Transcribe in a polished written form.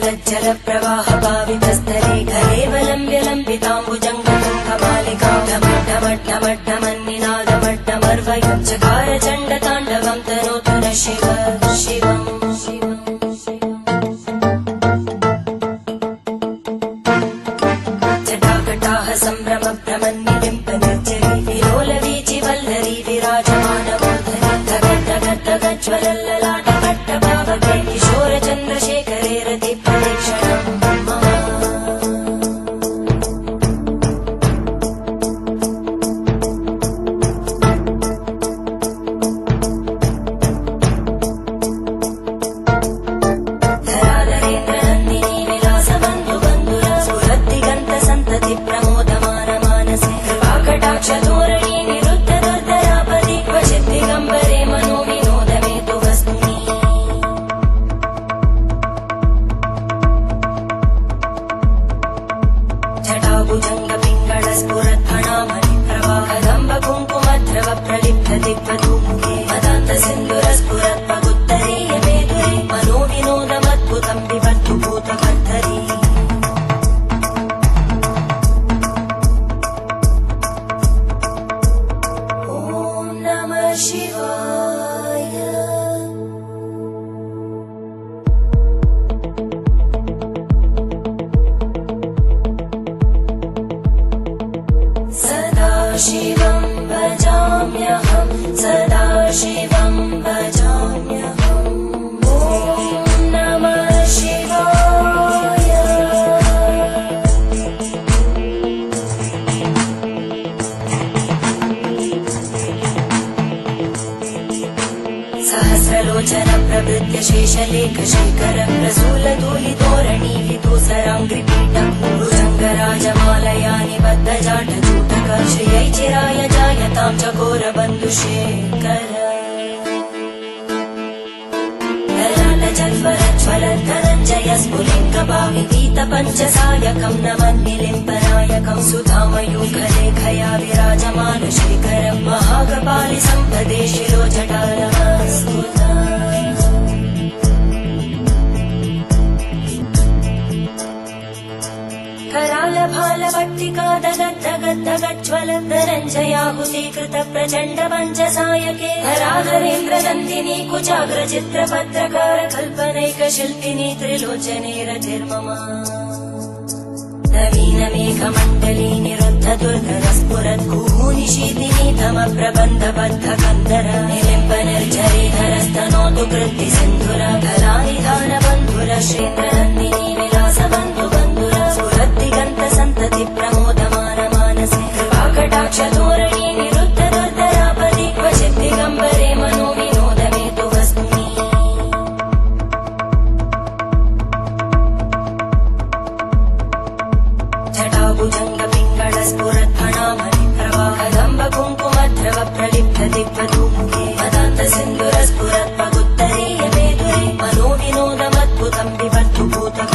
जगज्जल प्रवाह पावितस्थले घरेवलम्ब्य लम्बिताम्बुजङ्गतुङ्गमालिका ढमड्ढमड्ढमड्ढमन्निनादमड्ढमर्वयुञ्चकार चण्डताण्डवं तनोतु न शिव शिवम् जटाकटाः सम्भ्रम भ्रमन्निलिम्ब निर्जरी विलोलवीचि वल्लरी विराजमानमूर्धनि धगद्धगद्धगज्ज्वलल्ललाटपट्टभावके किशोरचन्द्रशेखरे रति प्रदक्षिणम् दिग्वधूमुखे मदान्त सिन्धुरस्फुरत् पगुत्तरीय मेधुरे मनोविनोदमद्भुतं विवर्तु भूतकर्धरी ॐ नमः शिवाय सदा शिवं भजाम्यहं सदा शिवं भजाम्यहम् ॐ नमः शिवाय सहस्रलोचन प्रवृत्य शेषलेख शेखर प्रसूलधूलितोरणि विदूसराङ्घ्रिपीठं भुजङ्गराजमालया निबद्धजाटजूटक श्रियै चिराय जायतां चकोरबन्धुशेखर ललाटजल्परज्ज्वलद्धनञ्जय स्फुलिङ्गभावितीतपञ्चसायकं नमन्निलिम्बनायकं सुधामयूखलेखया विराजमानशेखरं महाकपालि सम्पदे शिरोजटानमस्कुता करालभालवट्टिका दगद्धगद्धगज्ज्वलद्धनञ्जयाहुतीकृत प्रचण्ड पञ्चसायके हराधरेन्द्रनन्दिनी कुचाग्रचित्रपत्रकार कल्पनैकशिल्पिनी त्रिलोचने रतिर्मम नवीनमेघमण्डली निरुद्ध दुर्धरस्फुरद्गूनिशीतिनी तमप्रबन्धबद्धकन्दर निलिम्ब निर्झरीधरस्तनोतु कृत्ति सिन्धुर कलानिधानबन्धुर श्रीन्द्रनन्दिनी विलासबन्धुबन्धुर स्फुरद्दिगन्त सन्तति प्रमोदमान मानसे कृपाकटाक्षधोरणी निरुद्ध दुर्धरापदि क्वचित् दिगम्बरे मनोविनोदमेतु वस्तुनि जटाभुजङ्गपिङ्गळस्फुरद्फणामणिप्रवाहदम्बकुङ्कुमद्रव प्रलिप्त दिग्वधूमुखे मदान्त सिन्धुरस्फुरत् पगुत्तरीय मेधुरे मनोविनोदमद्भुतं विवर्तु भूतक